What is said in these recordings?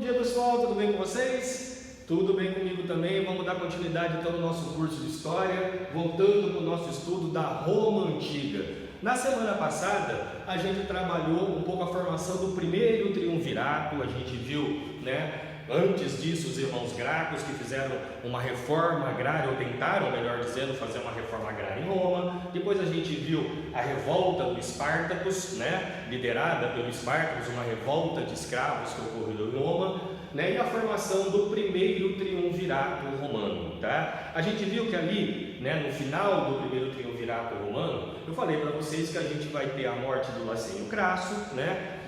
dia, pessoal, tudo bem com vocês? Tudo bem comigo também. Vamos dar continuidade então no nosso curso de História, voltando para o nosso estudo da Roma Antiga. Na semana passada, a gente trabalhou um pouco a formação do primeiro triunvirato. A gente viu, antes disso, os irmãos Gracos que fizeram uma reforma agrária, ou tentaram, melhor dizendo, fazer uma reforma agrária em Roma. Depois a gente viu a revolta do Espartacus, liderada pelo Espartacus, uma revolta de escravos que ocorreu em Roma, e a formação do primeiro triunvirato romano. A gente viu que ali, no final do primeiro triunvirato romano, eu falei para vocês que a gente vai ter a morte do Lacênio Crasso,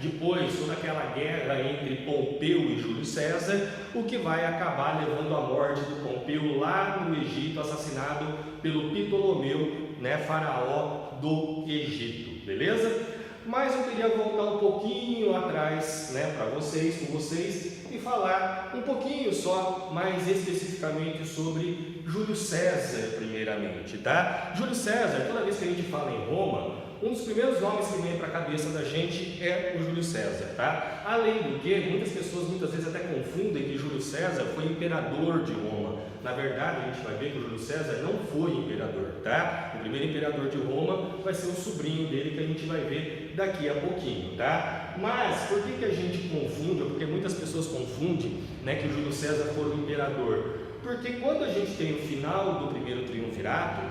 depois toda aquela guerra entre Pompeu e Júlio César, o que vai acabar levando à morte do Pompeu lá no Egito, assassinado pelo Ptolomeu, faraó do Egito, beleza? Mas eu queria voltar um pouquinho atrás, com vocês, e falar um pouquinho só, mais especificamente sobre Júlio César, primeiramente, Júlio César, toda vez que a gente fala em Roma, um dos primeiros nomes que vem para a cabeça da gente é o Júlio César, Além do que, muitas pessoas muitas vezes até confundem que Júlio César foi imperador de Roma. Na verdade, a gente vai ver que o Júlio César não foi imperador, O primeiro imperador de Roma vai ser o sobrinho dele, que a gente vai ver daqui a pouquinho, Mas, por que a gente confunde, ou porque muitas pessoas confundem, que o Júlio César foi o imperador? Porque quando a gente tem o final do primeiro triunvirato,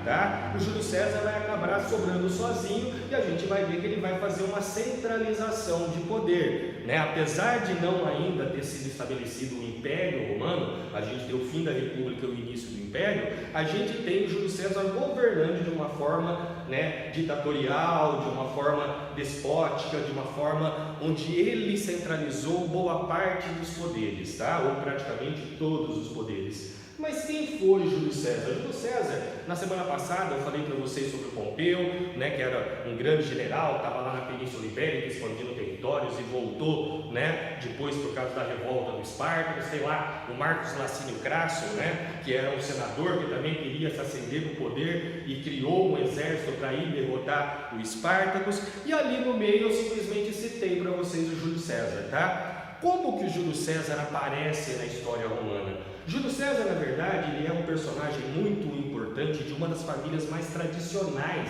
o Júlio César vai acabar sobrando sozinho e a gente vai ver que ele vai fazer uma centralização de poder, Apesar de não ainda ter sido estabelecido o Império Romano, a gente tem o fim da República e o início do Império, a gente tem o Júlio César governando de uma forma ditatorial, de uma forma despótica, de uma forma onde ele centralizou boa parte dos poderes, ou praticamente todos os poderes. Mas quem foi Júlio César? Júlio César, na semana passada eu falei para vocês sobre o Pompeu, que era um grande general, estava lá na Península Ibérica expandindo territórios e voltou, depois por causa da revolta do Espartacus. Sei lá, o Marcos Lacínio Crasso, que era um senador que também queria se ascender no poder e criou um exército para ir derrotar o Espartacus. E ali no meio eu simplesmente citei para vocês o Júlio César, Como que o Júlio César aparece na história romana? Júlio César, na verdade, ele é um personagem muito importante de uma das famílias mais tradicionais,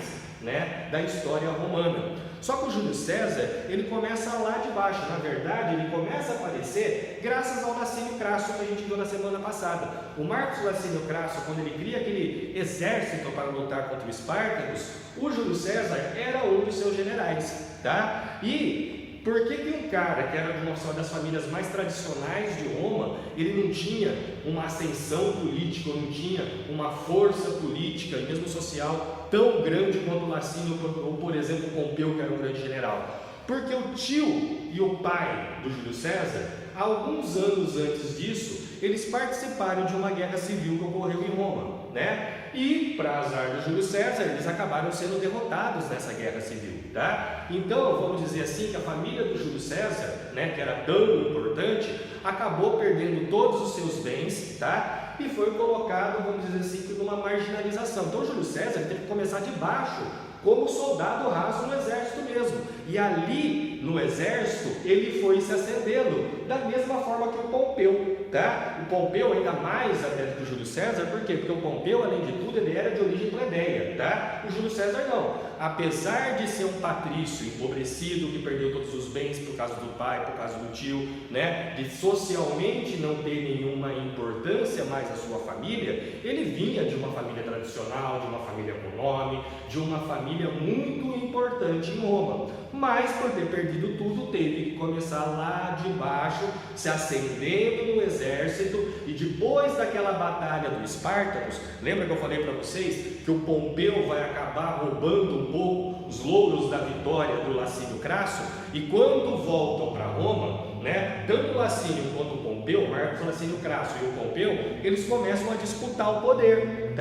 da história romana. Só que o Júlio César, ele começa lá de baixo. Na verdade, ele começa a aparecer graças ao Lacênio Crasso que a gente viu na semana passada. O Marcos Lacênio Crasso, quando ele cria aquele exército para lutar contra o Espartacus, o Júlio César era um dos seus generais, E por que um cara que era de uma das famílias mais tradicionais de Roma, ele não tinha uma ascensão política, não tinha uma força política e mesmo social tão grande quanto o Lacínio ou, por exemplo, Pompeu, que era um grande general? Porque o tio e o pai do Júlio César, alguns anos antes disso, eles participaram de uma guerra civil que ocorreu em Roma, E, para azar do Júlio César, eles acabaram sendo derrotados nessa guerra civil, Então, vamos dizer assim, que a família do Júlio César, que era tão importante, acabou perdendo todos os seus bens, E foi colocado, vamos dizer assim, numa marginalização. Então, o Júlio César teve que começar de baixo, como soldado raso no exército mesmo. E ali, no exército, ele foi se ascendendo, da mesma forma que o Pompeu, O Pompeu ainda mais até do que o Júlio César, por quê? Porque o Pompeu, além de tudo, ele era de origem plebeia, O Júlio César não. Apesar de ser um patrício empobrecido, que perdeu todos os bens por causa do pai, por causa do tio, de socialmente não ter nenhuma importância mais a sua família, ele vinha de uma família tradicional, de uma família com nome, de uma família muito importante em Roma. Mas por ter perdido tudo, teve que começar lá de baixo, se ascendendo no exército, e depois daquela batalha do Espartacus, lembra que eu falei para vocês que o Pompeu vai acabar roubando um pouco os louros da vitória do Lacínio Crasso? E quando voltam para Roma, tanto o Lacínio quanto o Pompeu, Marcos Lacínio Crasso e o Pompeu, eles começam a disputar o poder,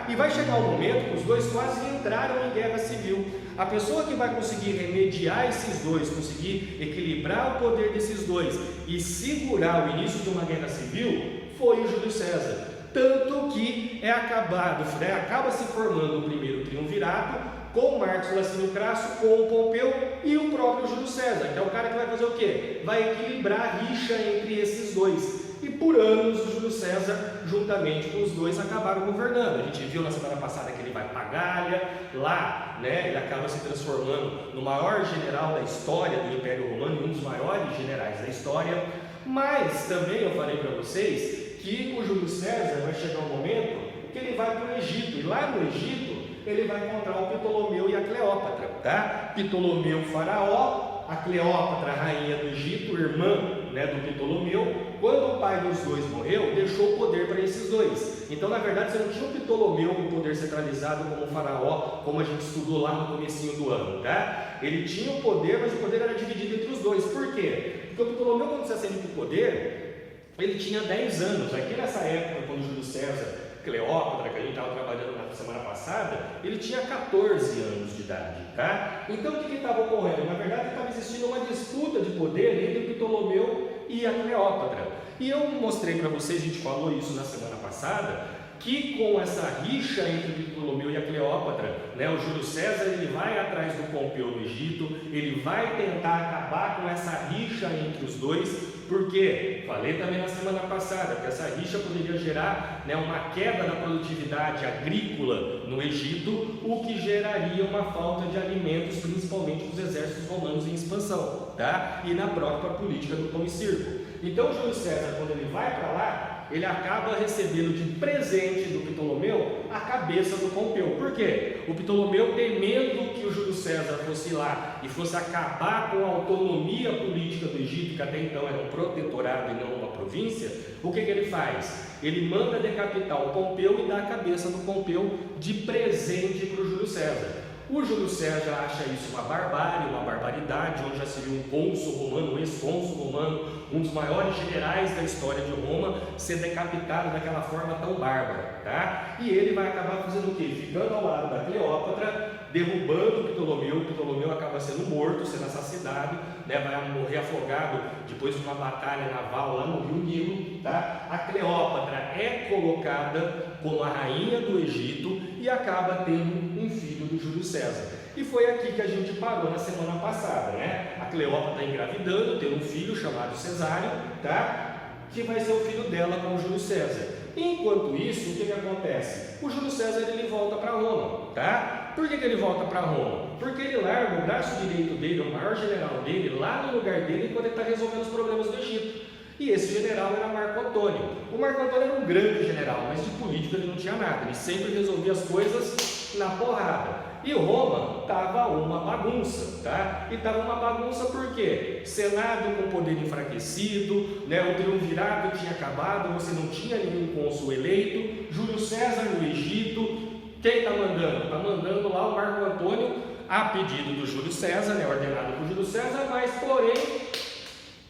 E vai chegar um momento que os dois quase entraram em guerra civil. A pessoa que vai conseguir remediar esses dois, conseguir equilibrar o poder desses dois e segurar o início de uma guerra civil, foi o Júlio César. Tanto que acaba se formando o primeiro triunvirato, com Marcos Licínio Crasso, com o Pompeu e o próprio Júlio César, que é o cara que vai fazer o quê? Vai equilibrar a rixa entre esses dois. E por anos o Júlio César, juntamente com os dois, acabaram governando. A gente viu na semana passada que ele vai para Gália, lá, né, ele acaba se transformando no maior general da história do Império Romano, um dos maiores generais da história. Mas também eu falei para vocês que o Júlio César vai chegar um momento que ele vai para o Egito, e lá no Egito ele vai encontrar o Ptolomeu e a Cleópatra, tá? Ptolomeu, faraó, a Cleópatra, rainha do Egito, irmã, né, do Ptolomeu. Quando o pai dos dois morreu, deixou o poder para esses dois. Então, na verdade, você não tinha o Ptolomeu com o poder centralizado como o faraó, como a gente estudou lá no comecinho do ano, tá? Ele tinha o poder, mas o poder era dividido entre os dois. Por quê? Porque o Ptolomeu, quando se ascende para o poder, ele tinha 10 anos. Aqui nessa época, quando Júlio César, Cleópatra, que a gente estava trabalhando na semana passada, ele tinha 14 anos de idade, tá? Então o que estava ocorrendo? Na verdade estava existindo uma disputa de poder entre o Ptolomeu e a Cleópatra. E eu mostrei para vocês, a gente falou isso na semana passada, que com essa rixa entre o Ptolomeu e a Cleópatra, né, o Júlio César ele vai atrás do Pompeu no Egito, ele vai tentar acabar com essa rixa entre os dois. Porque, falei também na semana passada, que essa rixa poderia gerar, né, uma queda da produtividade agrícola no Egito, o que geraria uma falta de alimentos, principalmente para os exércitos romanos em expansão, tá? E na própria política do pão e circo. Então, Júlio César, quando ele vai para lá, ele acaba recebendo de presente do Ptolomeu a cabeça do Pompeu. Por quê? O Ptolomeu, temendo que o Júlio César fosse lá e fosse acabar com a autonomia política do Egito, que até então era um protetorado e não uma província, o que ele faz? Ele manda decapitar o Pompeu e dá a cabeça do Pompeu de presente para o Júlio César. O Júlio César acha isso uma barbárie, uma barbaridade, onde já se viu um cônsul romano, um ex-cônsul romano, um dos maiores generais da história de Roma, ser decapitado daquela forma tão bárbara, tá? E ele vai acabar fazendo o quê? Ficando ao lado da Cleópatra, derrubando o Ptolomeu acaba sendo morto, sendo assassinado, né? Vai morrer afogado depois de uma batalha naval lá no Rio Nilo, tá? A Cleópatra é colocada como a rainha do Egito e acaba tendo um filho do Júlio César. E foi aqui que a gente parou na semana passada, né? A Cleópatra está engravidando, tem um filho chamado Cesário, tá? Que vai ser o filho dela com o Júlio César. Enquanto isso, o que acontece? O Júlio César ele volta para Roma, tá? Por que ele volta para Roma? Porque ele larga o braço direito dele, o maior general dele, lá no lugar dele, enquanto ele está resolvendo os problemas do Egito. E esse general era Marco Antônio. O Marco Antônio era um grande general, mas de política ele não tinha nada. Ele sempre resolvia as coisas na porrada. E Roma estava uma bagunça, tá? E estava uma bagunça por quê? Senado com poder enfraquecido, né? O triunvirato tinha acabado, você não tinha nenhum cônsul eleito, Júlio César no Egito. Quem está mandando? Está mandando lá o Marco Antônio a pedido do Júlio César, né? Ordenado por Júlio César, mas porém,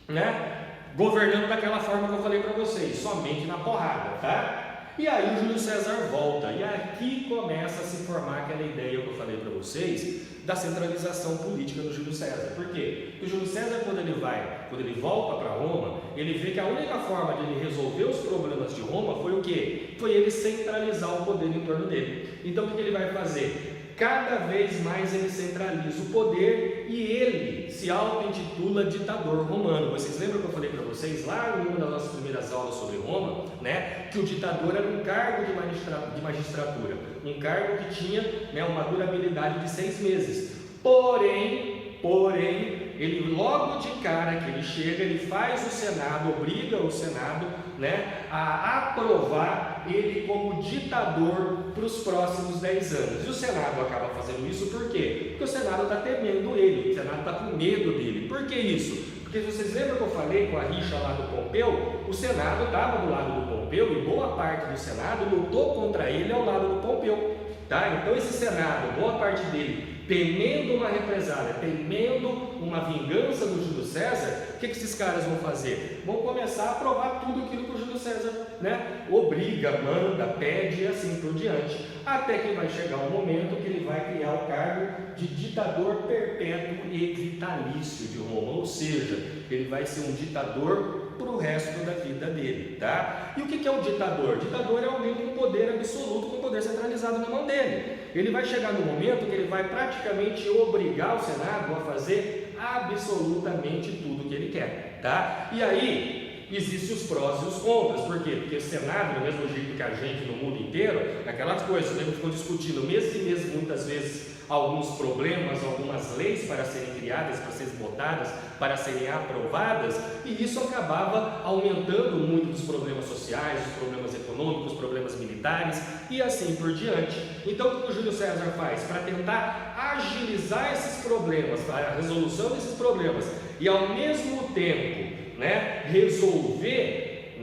né? Governando daquela forma que eu falei para vocês, somente na porrada, tá? E aí o Júlio César volta, e aqui começa a se formar aquela ideia que eu falei para vocês, da centralização política do Júlio César. Por quê? Porque o Júlio César, quando ele volta para Roma, ele vê que a única forma de ele resolver os problemas de Roma foi o quê? Foi ele centralizar o poder em torno dele. Então o que ele vai fazer? Cada vez mais ele centraliza o poder e ele se auto-intitula ditador romano. Vocês lembram que eu falei para vocês lá em uma das nossas primeiras aulas sobre Roma, né, que o ditador era um cargo de magistratura, um cargo que tinha, né, uma durabilidade de 6 meses. Porém, ele logo de cara que ele chega, ele faz o Senado, obriga o Senado, né, a aprovar ele como ditador para os próximos 10 anos. E o Senado acaba fazendo isso por quê? Porque o Senado está temendo ele, o Senado está com medo dele. Por que isso? Porque vocês lembram que eu falei com a rixa lá do Pompeu? O Senado estava do lado do Pompeu e boa parte do Senado lutou contra ele ao lado do Pompeu. Tá? Então esse Senado, boa parte dele, temendo uma represália, temendo uma vingança do Júlio César, o que esses caras vão fazer? Vão começar a aprovar tudo aquilo que o Júlio César, né, obriga, manda, pede e assim por diante. Até que vai chegar um momento que ele vai criar o cargo de ditador perpétuo e vitalício de Roma, ou seja, ele vai ser um ditador para o resto da vida vida dele, tá? E o que é um ditador? Ditador é alguém com poder absoluto, com poder centralizado na mão dele. Ele vai chegar no momento que ele vai praticamente obrigar o Senado a fazer absolutamente tudo que ele quer, tá? E aí existem os prós e os contras. Por quê? Porque o Senado, do mesmo jeito que a gente no mundo inteiro, aquelas coisas, a gente ficou discutindo meses e meses, muitas vezes, alguns problemas, algumas leis para serem criadas, para serem votadas, para serem aprovadas, e isso acabava aumentando muito os problemas sociais, os problemas econômicos, os problemas militares e assim por diante. Então o que o Júlio César faz? Para tentar agilizar esses problemas, para a resolução desses problemas e ao mesmo tempo resolver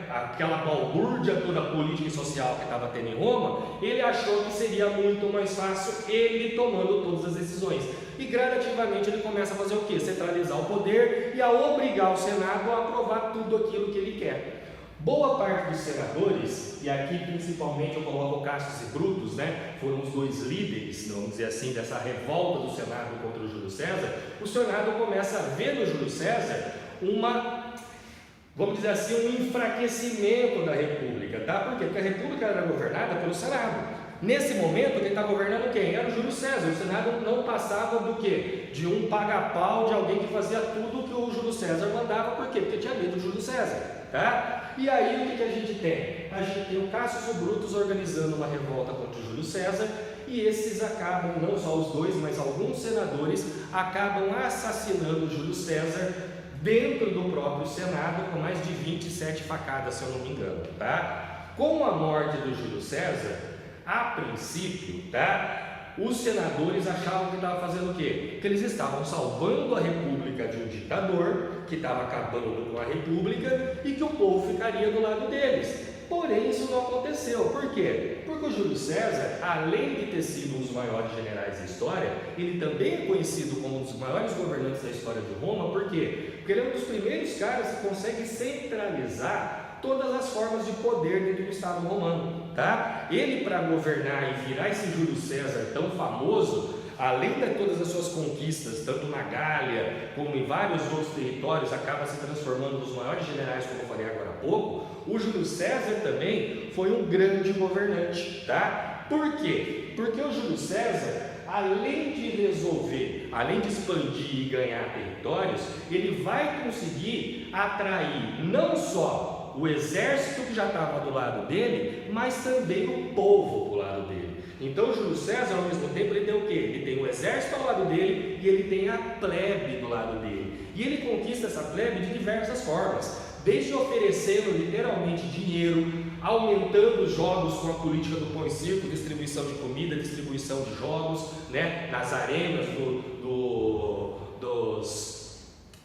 aquela balbúrdia toda política e social que estava tendo em Roma, ele achou que seria muito mais fácil ele tomando todas as decisões. E gradativamente ele começa a fazer o quê? Centralizar o poder e a obrigar o Senado a aprovar tudo aquilo que ele quer. Boa parte dos senadores, e aqui principalmente eu coloco Cassius e Brutus, foram os dois líderes, vamos dizer assim, dessa revolta do Senado contra o Júlio César. O Senado começa a ver no Júlio César vamos dizer assim, um enfraquecimento da República, tá? Por quê? Porque a República era governada pelo Senado. Nesse momento, quem estava governando quem? Era o Júlio César. O Senado não passava do quê? De um paga-pau, de alguém que fazia tudo o que o Júlio César mandava. Por quê? Porque tinha medo do Júlio César, tá? E aí, o que a gente tem? A gente tem o Cassius e o Brutus organizando uma revolta contra o Júlio César, e esses acabam, não só os dois, mas alguns senadores, acabam assassinando o Júlio César dentro do próprio Senado, com mais de 27 facadas, se eu não me engano, tá? Com a morte do Júlio César, a princípio, tá? Os senadores achavam que estavam fazendo o quê? Que eles estavam salvando a República de um ditador que estava acabando com a República e que o povo ficaria do lado deles. Porém, isso não aconteceu. Por quê? Porque o Júlio César, além de ter sido um dos maiores generais da história, ele também é conhecido como um dos maiores governantes da história de Roma. Por quê? Porque ele é um dos primeiros caras que consegue centralizar todas as formas de poder dentro do Estado romano, tá? Ele, para governar e virar esse Júlio César tão famoso, além de todas as suas conquistas, tanto na Gália como em vários outros territórios, acaba se transformando nos maiores generais, como eu falei agora há pouco. O Júlio César também foi um grande governante, tá? Por quê? Porque o Júlio César, além de resolver, além de expandir e ganhar territórios, ele vai conseguir atrair não só o exército que já estava do lado dele, mas também o povo do lado dele. Então Júlio César, ao mesmo tempo, ele tem o quê? Ele tem o exército ao lado dele e ele tem a plebe do lado dele. E ele conquista essa plebe de diversas formas, desde oferecendo literalmente dinheiro, aumentando os jogos com a política do pão e circo, distribuição de comida, distribuição de jogos, nas arenas dos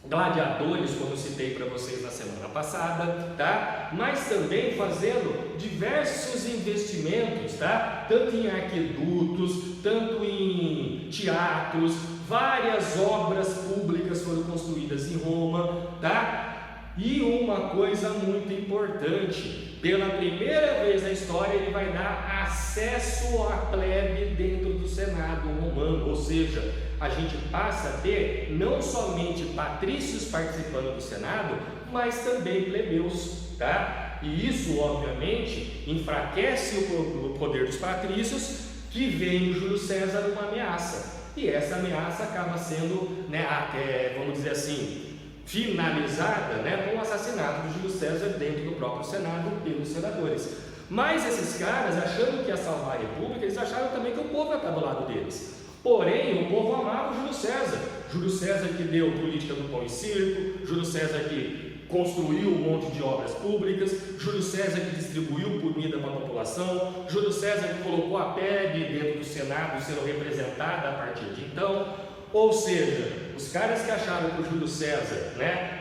gladiadores, como eu citei para vocês na semana passada, tá? Mas também fazendo diversos investimentos, tá? Tanto em aquedutos, tanto em teatros, várias obras públicas foram construídas em Roma, tá? E uma coisa muito importante, pela primeira vez na história ele vai dar acesso à plebe dentro do Senado romano, ou seja, a gente passa a ter não somente patrícios participando do Senado, mas também plebeus, tá? E isso, obviamente, enfraquece o poder dos patrícios, que veem o Júlio César uma ameaça. E essa ameaça acaba sendo, vamos dizer assim, finalizada com o assassinato de Júlio César dentro do próprio Senado pelos senadores. Mas esses caras, achando que ia salvar a República, eles acharam também que o povo ia estar do lado deles. Porém, o povo amava o Júlio César. Júlio César que deu política do pão e circo, Júlio César que construiu um monte de obras públicas, Júlio César que distribuiu comida para a população, Júlio César que colocou a plebe dentro do Senado sendo representada a partir de então. Ou seja, os caras que acharam que o Júlio César,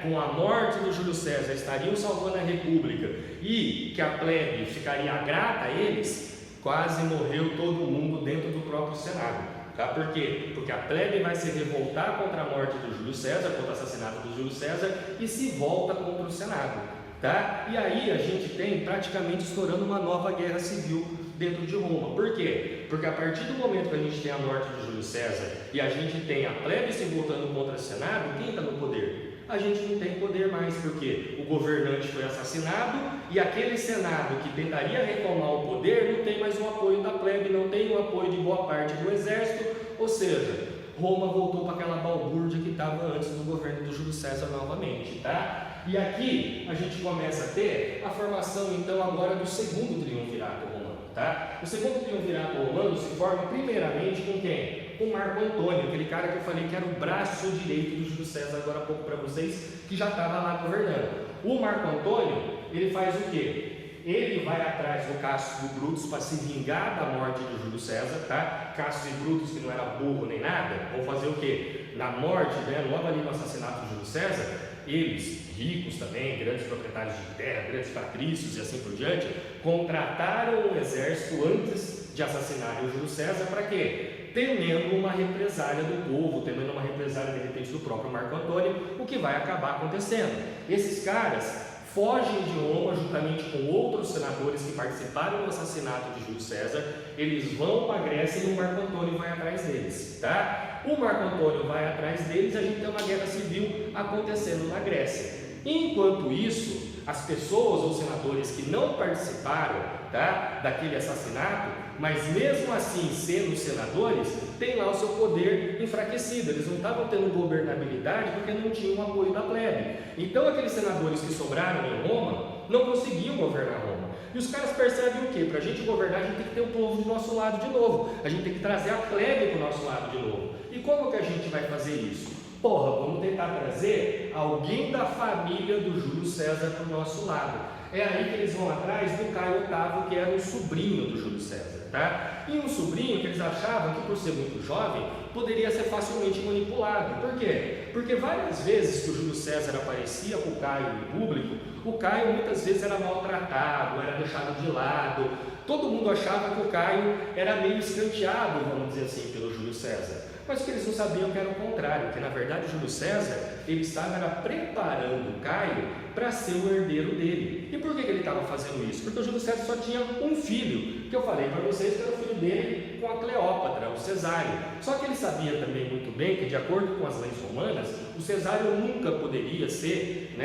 com a morte do Júlio César, estariam salvando a República e que a plebe ficaria grata a eles, quase morreu todo mundo dentro do próprio Senado. Tá? Por quê? Porque a plebe vai se revoltar contra a morte do Júlio César, contra o assassinato do Júlio César, e se volta contra o Senado. Tá? E aí a gente tem praticamente estourando uma nova guerra civil dentro de Roma. Por quê? Porque a partir do momento que a gente tem a morte de Júlio César e a gente tem a plebe se voltando contra o Senado, quem está no poder? a gente não tem poder mais, porque o governante foi assassinado e aquele senado que tentaria retomar o poder não tem mais o apoio da plebe, não tem o apoio de boa parte do exército, ou seja, Roma voltou para aquela balbúrdia que estava antes do governo do Júlio César novamente, tá? E aqui a gente começa a ter a formação então agora do segundo triunvirato romano, tá? O segundo triunvirato romano se forma primeiramente com quem? Com Marco Antônio, aquele cara que eu falei que era o braço direito do Júlio César agora há pouco para vocês, que já estava lá governando. O Marco Antônio, ele faz o quê? Ele vai atrás do Cássio e Brutus para se vingar da morte de Júlio César, tá? Cássio e Brutus, que não era burro nem nada, vão fazer o quê? Na morte, né, logo ali no assassinato de Júlio César, eles, ricos também, grandes proprietários de terra, grandes patrícios e assim por diante, contrataram o exército antes de assassinarem o Júlio César para quê? Temendo uma represália do povo, temendo uma represália de repente do próprio Marco Antônio, o que vai acabar acontecendo. Esses caras fogem de Roma juntamente com outros senadores que participaram do assassinato de Júlio César, eles vão para a Grécia e o Marco Antônio vai atrás deles, tá? O Marco Antônio vai atrás deles e a gente tem uma guerra civil acontecendo na Grécia. Enquanto isso, as pessoas ou senadores que não participaram, tá, daquele assassinato, mas mesmo assim sendo senadores, têm lá o seu poder enfraquecido, eles não estavam tendo governabilidade porque não tinham o apoio da plebe. Então aqueles senadores que sobraram em Roma não conseguiam governar Roma. E os caras percebem o quê? Para a gente governar, a gente tem que ter o povo do nosso lado de novo, a gente tem que trazer a plebe para o nosso lado de novo. E como que a gente vai fazer isso? Porra, vamos tentar trazer alguém da família do Júlio César para o nosso lado. É aí que eles vão atrás do Caio VIII, que era um sobrinho do Júlio César, tá? E um sobrinho que eles achavam que, por ser muito jovem, poderia ser facilmente manipulado. Por quê? Porque várias vezes que o Júlio César aparecia com o Caio em público, o Caio muitas vezes era maltratado, era deixado de lado. Todo mundo achava que o Caio era meio escanteado, vamos dizer assim, pelo Júlio César. Mas que eles não sabiam que era o contrário, que na verdade Júlio César, ele estava preparando o Caio para ser o herdeiro dele. E por que ele estava fazendo isso? Porque o Júlio César só tinha um filho, que eu falei para vocês que era o filho dele com a Cleópatra, o Cesário. Só que ele sabia também muito bem que, de acordo com as leis romanas, o Cesário nunca poderia ser,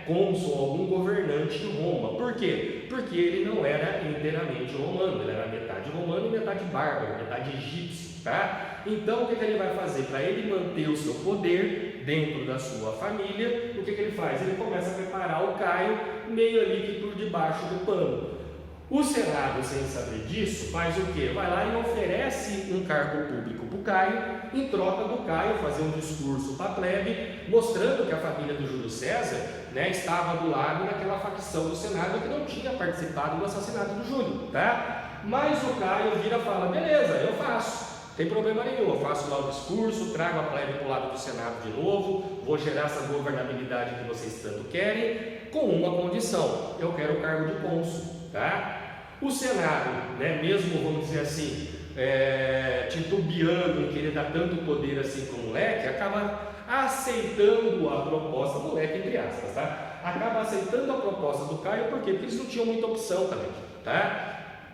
cônsul ou algum governante de Roma. Por quê? Porque ele não era inteiramente romano, ele era metade romano e metade bárbaro, metade egípcio, tá? Então, o que ele vai fazer? Para ele manter o seu poder dentro da sua família, o que ele faz? Ele começa a preparar o Caio meio ali que por debaixo do pano. O Senado, sem saber disso, faz o quê? Vai lá e oferece um cargo público para o Caio, em troca do Caio fazer um discurso para a plebe, mostrando que a família do Júlio César estava do lado daquela facção do Senado que não tinha participado do assassinato do Júlio, tá? Mas o Caio vira e fala, beleza, eu faço. Não tem problema nenhum, eu faço lá o discurso, trago a plebe para o lado do Senado de novo, vou gerar essa governabilidade que vocês tanto querem, com uma condição, eu quero o cargo de cônsul, tá? O Senado, mesmo, vamos dizer assim, titubeando em querer dar tanto poder assim para o moleque, acaba aceitando a proposta, moleque entre aspas, tá? Acaba aceitando a proposta do Caio, por quê? Porque eles não tinham muita opção também, tá?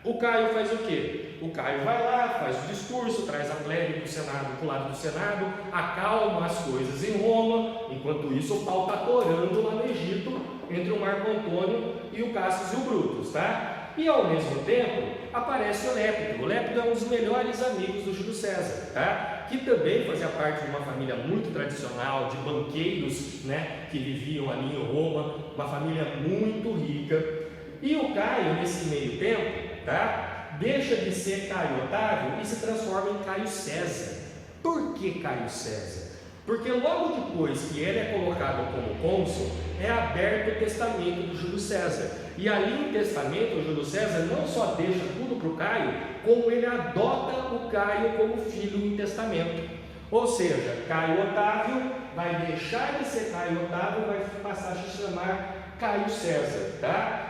O Caio faz o quê? O Caio vai lá, faz o discurso, traz a plebe para o Senado, para o lado do Senado, acalma as coisas em Roma, enquanto isso o pau está torando lá no Egito, entre o Marco Antônio e o Cássio e o Brutus, tá? E ao mesmo tempo aparece o Lépido. O Lépido é um dos melhores amigos do Júlio César, tá? Que também fazia parte de uma família muito tradicional, de banqueiros, que viviam ali em Roma, uma família muito rica. E o Caio, nesse meio tempo, tá? Deixa de ser Caio Otávio e se transforma em Caio César. Por que Caio César? Porque logo depois que ele é colocado como cônsul, é aberto o testamento do Júlio César. E ali no testamento, o Júlio César não só deixa tudo para o Caio, como ele adota o Caio como filho em testamento. Ou seja, Caio Otávio vai deixar de ser Caio Otávio e vai passar a se chamar Caio César, tá?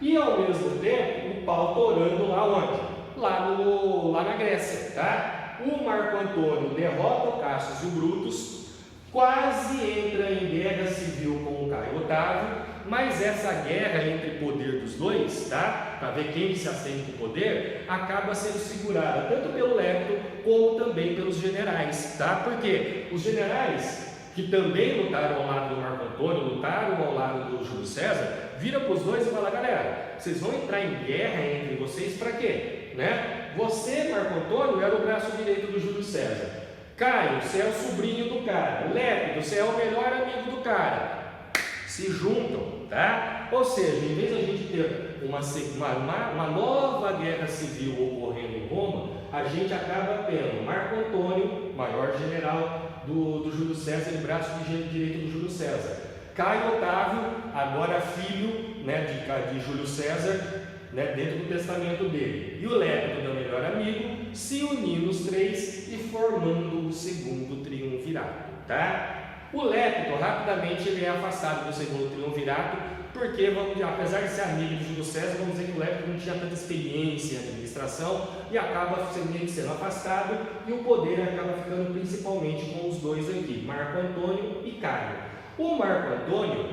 E ao mesmo tempo, o pau torando lá onde? Lá na Grécia, tá? O Marco Antônio derrota o Cássio e o Brutus, quase entra em guerra civil com o Caio Otávio, mas essa guerra entre o poder dos dois, tá? Para ver quem se assenta com o poder, acaba sendo segurada tanto pelo Lépido como também pelos generais, tá? Porque os generais que também lutaram ao lado do Marco Antônio, lutaram ao lado do Júlio César, vira para os dois e fala: galera, vocês vão entrar em guerra entre vocês para quê? Né? Você, Marco Antônio, era o braço direito do Júlio César. Caio, você é o sobrinho do cara. Lépido, você é o melhor amigo do cara. Se juntam, tá? Ou seja, em vez de a gente ter uma nova guerra civil ocorrendo em Roma, a gente acaba tendo Marco Antônio, maior general do Júlio César e braço direito do Júlio César. Caio Otávio, agora filho, né, de Júlio César, né, dentro do testamento dele. E o Lépido, meu melhor amigo, se unindo os três e formando o segundo triunvirato, tá? O Lépido, rapidamente, ele é afastado do segundo triunvirato, porque, apesar de ser amigo de Júlio César, vamos dizer que o Lépido não tinha tanta experiência em administração e acaba sendo afastado, e o poder acaba ficando principalmente com os dois aqui, Marco Antônio e Caio. O Marco Antônio,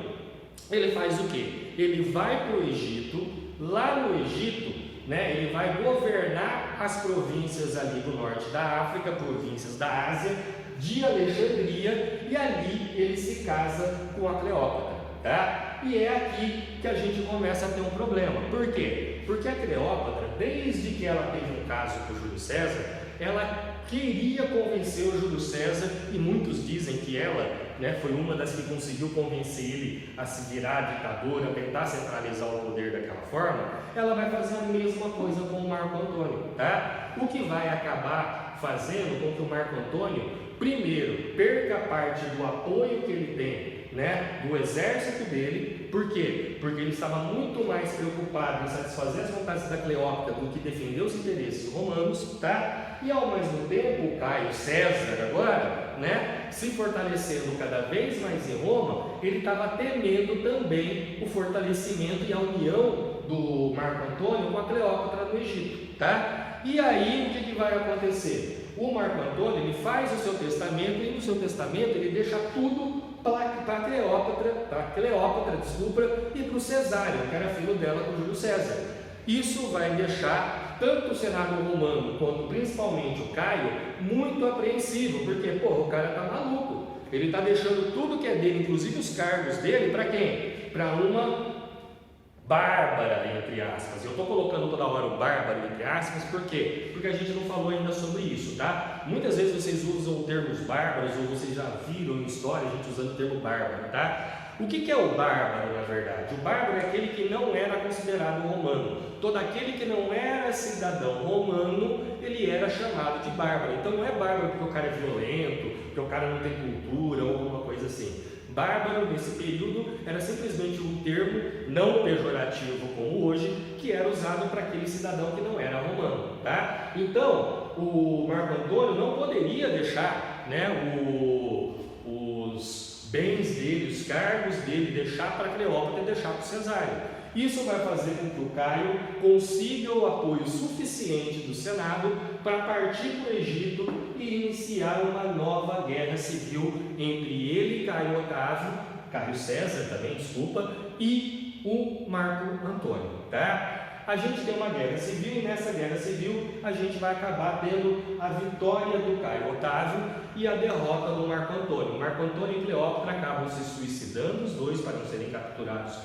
ele faz o quê? Ele vai para o Egito. Lá no Egito, né, ele vai governar as províncias ali do norte da África, províncias da Ásia, de Alexandria, e ali ele se casa com a Cleópatra, tá? E é aqui que a gente começa a ter um problema. Por quê? Porque a Cleópatra, desde que ela teve um caso com o Júlio César, ela queria convencer o Júlio César, e muitos dizem que ela, né, foi uma das que conseguiu convencer ele a se virar ditador, a tentar centralizar o poder daquela forma. Ela vai fazer a mesma coisa com o Marco Antônio, tá? O que vai acabar fazendo com que o Marco Antônio, primeiro, perca parte do apoio que ele tem, né, do exército dele. Por quê? Porque ele estava muito mais preocupado em satisfazer as vontades da Cleópatra do que defender os interesses romanos, tá? E ao mesmo tempo, o Caio César agora, né, se fortalecendo cada vez mais em Roma, ele estava temendo também o fortalecimento e a união do Marco Antônio com a Cleópatra no Egito, tá? E aí, o que vai acontecer? O Marco Antônio, ele faz o seu testamento, e no seu testamento ele deixa tudo para Cleópatra, e para o Cesário, que era filho dela com Júlio César. Isso vai deixar tanto o Senado romano quanto principalmente o Caio muito apreensivo, porque, o cara tá maluco, ele tá deixando tudo que é dele, inclusive os cargos dele, para quem? Para uma bárbara, entre aspas. Eu estou colocando toda hora o bárbaro entre aspas, por quê? Porque a gente não falou ainda sobre isso, tá? Muitas vezes vocês usam termos bárbaros, ou vocês já viram em história a gente usando o termo bárbaro, tá? O que é o bárbaro, na verdade? O bárbaro é aquele que não era considerado romano. Todo aquele que não era cidadão romano, ele era chamado de bárbaro. Então não é bárbaro porque o cara é violento, porque o cara não tem cultura ou alguma coisa assim. Bárbaro, nesse período, era simplesmente um termo não pejorativo como hoje, que era usado para aquele cidadão que não era romano, tá? Então, o Marco Antônio não poderia deixar, né, os bens dele, os cargos dele, deixar para Cleópatra e deixar para o Cesário. Isso vai fazer com que o Caio consiga o apoio suficiente do Senado para partir para o Egito e iniciar uma nova guerra civil entre ele, Caio César também, e o Marco Antônio, tá? A gente tem uma guerra civil, e nessa guerra civil a gente vai acabar tendo a vitória do Caio Otávio e a derrota do Marco Antônio. Marco Antônio e Cleópatra acabam se suicidando, os dois, para não serem capturados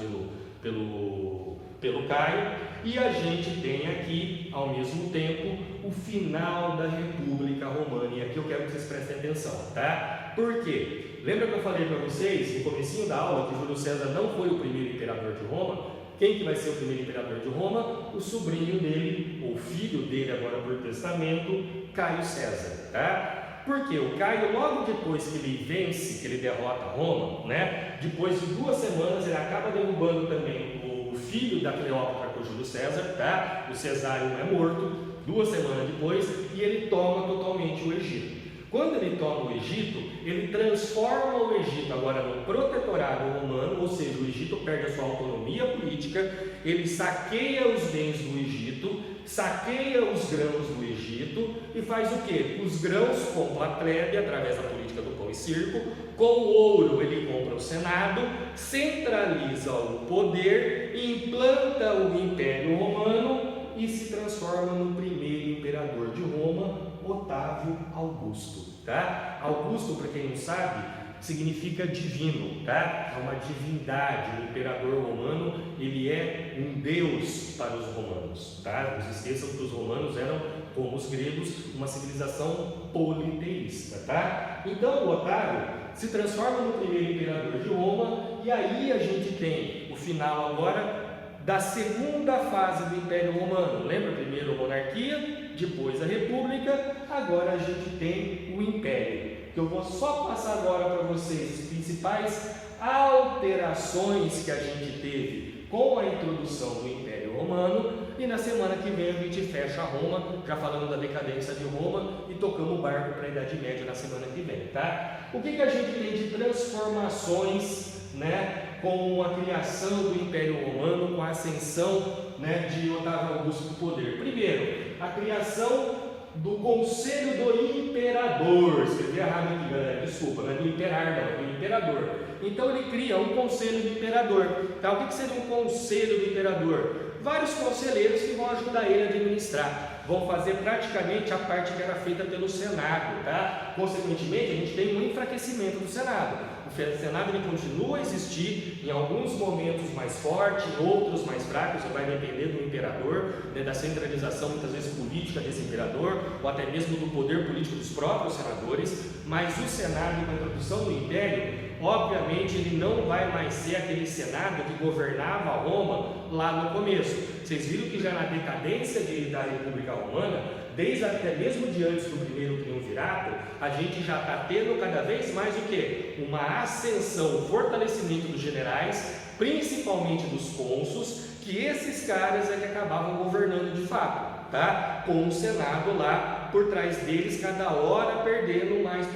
pelo Caio, e a gente tem aqui, ao mesmo tempo, o final da República Romana. E aqui eu quero que vocês prestem atenção, tá? Por quê? Lembra que eu falei para vocês, no comecinho da aula, que Júlio César não foi o primeiro imperador de Roma? Quem que vai ser o primeiro imperador de Roma? O sobrinho dele, ou filho dele agora por testamento, Caio César, tá? Porque o Caio, logo depois que ele vence, que ele derrota Roma, né? Depois de 2 semanas, ele acaba derrubando também o filho da Cleópatra com Júlio César, tá? O Cesário é morto 2 semanas depois, e ele toma totalmente o Egito. Quando ele toma o Egito, ele transforma o Egito agora no protetorado romano, ou seja, o Egito perde a sua autonomia política, ele saqueia os bens do Egito, saqueia os grãos do Egito e faz o quê? Os grãos compra a plebe através da política do pão e circo, com o ouro ele compra o Senado, centraliza o poder, implanta o Império Romano e se transforma no primeiro imperador de Roma, Otávio Augusto, tá? Augusto, para quem não sabe, significa divino, tá? É uma divindade. O imperador romano, ele é um deus para os romanos, tá? Não se esqueçam que os romanos eram, como os gregos, uma civilização politeísta, tá? Então o Otávio se transforma no primeiro imperador de Roma, e aí a gente tem o final agora da segunda fase do Império Romano. Lembra? Primeiro a monarquia, depois a república, agora a gente tem o Império. Eu vou só passar agora para vocês as principais alterações que a gente teve com a introdução do Império Romano, e na semana que vem a gente fecha Roma, já falando da decadência de Roma, e tocamos o barco para a Idade Média na semana que vem, tá? O que a gente tem de transformações, né, com a criação do Império Romano, com a ascensão, né, de Otávio Augusto do poder? Primeiro, a criação do Conselho do Imperador. Escrevi errado aqui, galera, desculpa, não é do imperar, não, é do imperador. Então ele cria um Conselho do Imperador, tá? O que seria um Conselho do Imperador? Vários conselheiros que vão ajudar ele a administrar, vão fazer praticamente a parte que era feita pelo Senado, tá? Consequentemente, a gente tem um enfraquecimento do Senado. O Senado ele continua a existir, em alguns momentos mais forte, em outros mais fracos, isso vai depender do imperador, né, da centralização muitas vezes política desse imperador, ou até mesmo do poder político dos próprios senadores, mas o Senado, com a introdução do Império, obviamente ele não vai mais ser aquele Senado que governava Roma lá no começo. Vocês viram que já na decadência da República Romana, desde até mesmo de antes do primeiro triunvirato, a gente já está tendo cada vez mais o quê? Uma ascensão, um fortalecimento dos generais, principalmente dos cônsuls, que esses caras é que acabavam governando de fato, tá? Com o Senado lá por trás deles, cada hora perdendo mais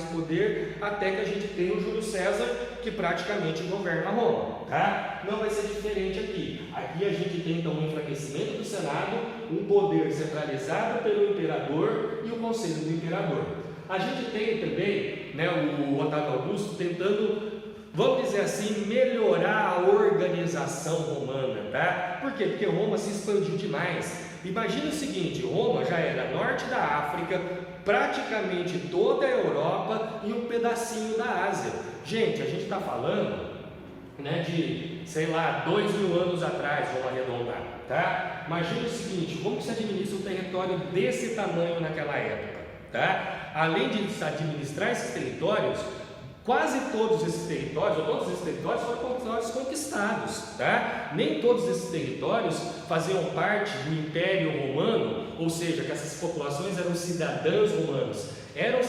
poder, até que a gente tem o Júlio César, que praticamente governa Roma, tá? Não vai ser diferente aqui. Aqui a gente tem então um enfraquecimento do Senado, um poder centralizado pelo imperador e o Conselho do Imperador. A gente tem também, né, o Otávio Augusto tentando, vamos dizer assim, melhorar a organização romana, tá? Por quê? Porque Roma se expandiu demais. Imagina o seguinte, Roma já era norte da África, praticamente toda a Europa e um pedacinho da Ásia. Gente, a gente está falando, né, de, sei lá, 2000 anos atrás, vamos arredondar, tá? Imagina o seguinte, como que se administra um território desse tamanho naquela época, tá? Além de administrar esses territórios, quase todos esses territórios, ou todos esses territórios foram territórios conquistados, tá? Nem todos esses territórios faziam parte do Império Romano, ou seja, que essas populações eram cidadãs romanos. Eram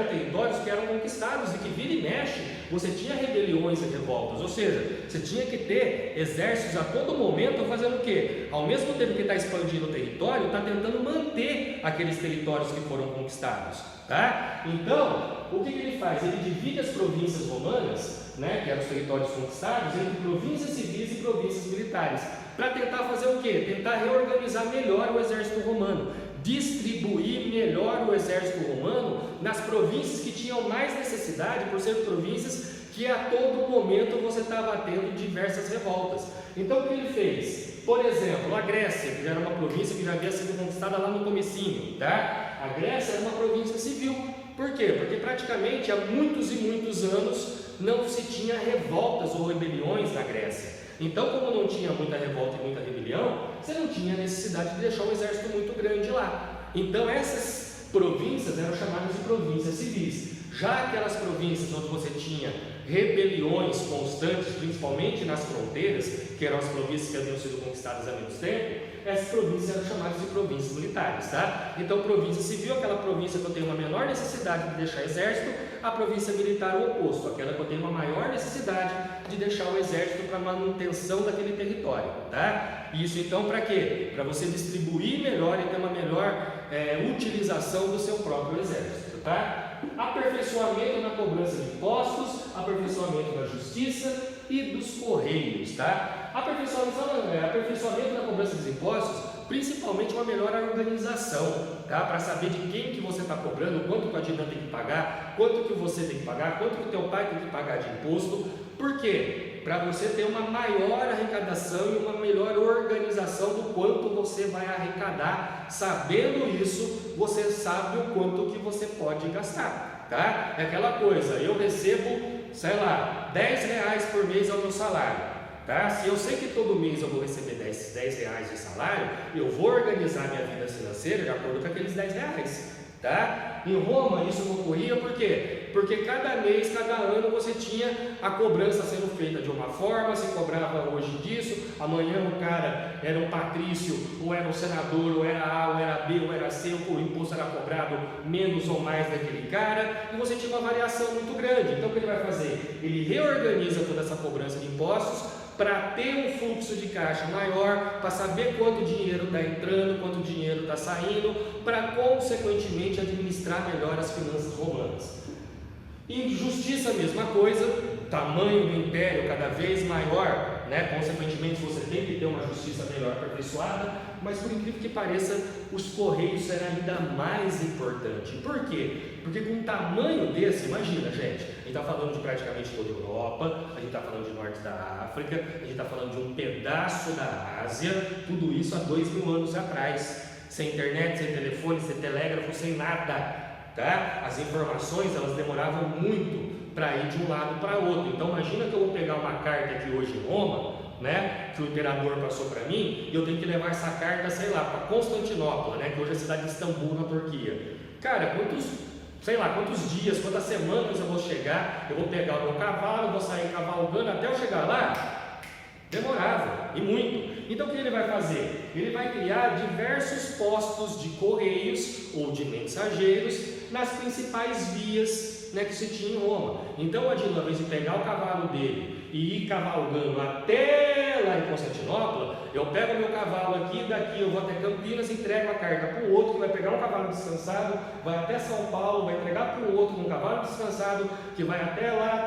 territórios que eram conquistados e que vira e mexe, você tinha rebeliões e revoltas, ou seja, você tinha que ter exércitos a todo momento fazendo o quê? Ao mesmo tempo que está expandindo o território, está tentando manter aqueles territórios que foram conquistados, tá? Então, o que ele faz? Ele divide as províncias romanas, né, que eram os territórios conquistados, entre províncias civis e províncias militares, para tentar fazer o quê? Tentar reorganizar melhor o exército romano, distribuir melhor o exército romano nas províncias que tinham mais necessidade, por ser províncias que a todo momento você estava tendo diversas revoltas. Então o que ele fez? Por exemplo, a Grécia, que já era uma província que já havia sido conquistada lá no comecinho, tá? A Grécia era uma província civil. Por quê? Porque praticamente há muitos e muitos anos não se tinha revoltas ou rebeliões na Grécia. Então, como não tinha muita revolta e muita rebelião, você não tinha necessidade de deixar um exército muito grande lá. Então, essas províncias eram chamadas de províncias civis. Já aquelas províncias onde você tinha rebeliões constantes, principalmente nas fronteiras, que eram as províncias que haviam sido conquistadas há menos tempo, essas províncias eram chamadas de províncias militares, tá? Então, província civil, aquela província que eu tenho uma menor necessidade de deixar exército, a província militar, o oposto, aquela que eu tenho uma maior necessidade de deixar o exército para manutenção daquele território, tá? Isso então para quê? Para você distribuir melhor e ter uma melhor utilização do seu próprio exército, tá? Aperfeiçoamento na cobrança de impostos, aperfeiçoamento na justiça e dos correios, tá? Aperfeiçoamento na cobrança dos impostos, principalmente uma melhor organização, tá? Para saber de quem que você está cobrando, quanto que a Dina tem que pagar, quanto que você tem que pagar, quanto que o teu pai tem que pagar de imposto. Por quê? Para você ter uma maior arrecadação e uma melhor organização do quanto você vai arrecadar. Sabendo isso, você sabe o quanto que você pode gastar. tá? É aquela coisa, eu recebo, sei lá, 10 reais por mês ao meu salário, tá? Se eu sei que todo mês eu vou receber 10 reais de salário, eu vou organizar minha vida financeira de acordo com aqueles 10 reais, tá? Em Roma isso não ocorria, por quê? Porque cada mês, cada ano você tinha a cobrança sendo feita de uma forma, se cobrava hoje disso, amanhã o cara era um patrício, ou era um senador, ou era A, ou era B, ou era C, o imposto era cobrado menos ou mais daquele cara, e você tinha uma variação muito grande. Então o que ele vai fazer? Ele reorganiza toda essa cobrança de impostos para ter um fluxo de caixa maior, para saber quanto dinheiro está entrando, quanto dinheiro está saindo, para consequentemente administrar melhor as finanças romanas. E justiça, a mesma coisa, tamanho do império cada vez maior, né? Consequentemente você tem que ter uma justiça melhor aperfeiçoada, mas por incrível que pareça, os correios eram ainda mais importante. Por quê? Porque com um tamanho desse, imagina gente, a gente está falando de praticamente toda a Europa, a gente está falando de norte da África, a gente está falando de um pedaço da Ásia, tudo isso há 2000 anos atrás, sem internet, sem telefone, sem telégrafo, sem nada. Tá? As informações elas demoravam muito para ir de um lado para outro. Então imagina que eu vou pegar uma carta aqui hoje em Roma, né, que o imperador passou para mim, e eu tenho que levar essa carta, sei lá, para Constantinopla, né, que hoje é a cidade de Istambul, na Turquia. Cara, quantos dias, quantas semanas eu vou chegar, eu vou pegar o meu cavalo, vou sair cavalgando até eu chegar lá? Demorava, e muito. Então o que ele vai fazer? Ele vai criar diversos postos de correios ou de mensageiros nas principais vias, né, que se tinha em Roma. Então Adino, ao invés de pegar o cavalo dele e ir cavalgando até lá em Constantinopla, eu pego o meu cavalo aqui, daqui eu vou até Campinas, entrego a carga para o outro, que vai pegar um cavalo descansado, vai até São Paulo, vai entregar para o outro um cavalo descansado, que vai até lá,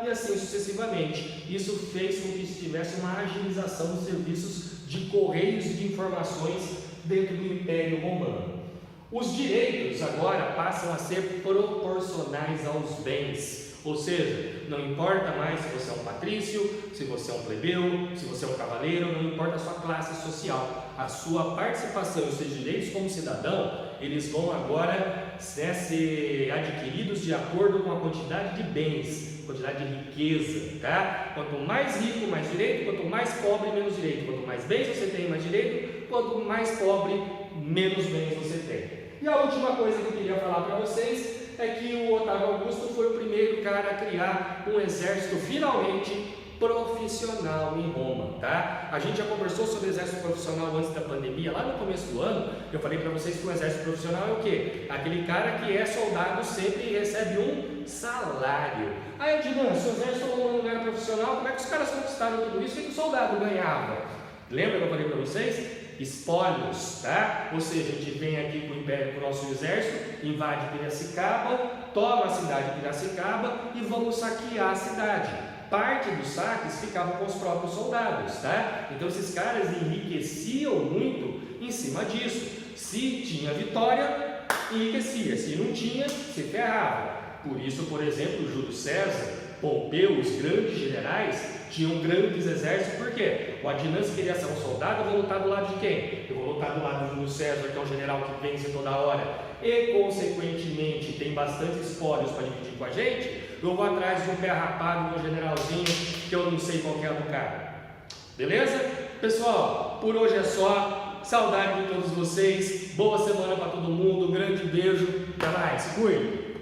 e assim sucessivamente. Isso fez com que tivesse uma agilização dos serviços de correios e de informações dentro do Império Romano. Os direitos agora passam a ser proporcionais aos bens, ou seja, não importa mais se você é um patrício, se você é um plebeu, se você é um cavaleiro, não importa a sua classe social, a sua participação e os seus direitos como cidadão, eles vão agora ser adquiridos de acordo com a quantidade de bens, quantidade de riqueza, tá? Quanto mais rico, mais direito, quanto mais pobre, menos direito, quanto mais bens você tem, mais direito, quanto mais pobre, menos bens você tem. E a última coisa que eu queria falar para vocês é que o Otávio Augusto foi o primeiro cara a criar um exército finalmente profissional em Roma, tá? A gente já conversou sobre o exército profissional antes da pandemia, lá no começo do ano. Eu falei para vocês que o exército profissional é o quê? Aquele cara que é soldado sempre e recebe um salário. Aí, Ednan, se o exército não era profissional, como é que os caras conquistaram tudo isso? O que o soldado ganhava? Lembra que eu falei para vocês? Espólios, tá? Ou seja, a gente vem aqui com o Império, com o nosso exército, invade Piracicaba, toma a cidade de Piracicaba e vamos saquear a cidade. Parte dos saques ficavam com os próprios soldados, tá? Então esses caras enriqueciam muito em cima disso. Se tinha vitória, enriquecia. Se não tinha, se ferrava. Por isso, por exemplo, Júlio César, Pompeu, os grandes generais, tinham grandes exércitos. Por quê? O Adnan, se queria ser um soldado, eu vou lutar do lado de quem? Eu vou lutar do lado do Júlio César, que é um general que vence toda hora, e consequentemente tem bastante espólios para dividir com a gente. Eu vou atrás de um pé rapado, de um generalzinho, que eu não sei qual que é do cara. Beleza? Pessoal, por hoje é só. Saudade de todos vocês. Boa semana para todo mundo. Grande beijo. Até mais. Cuide.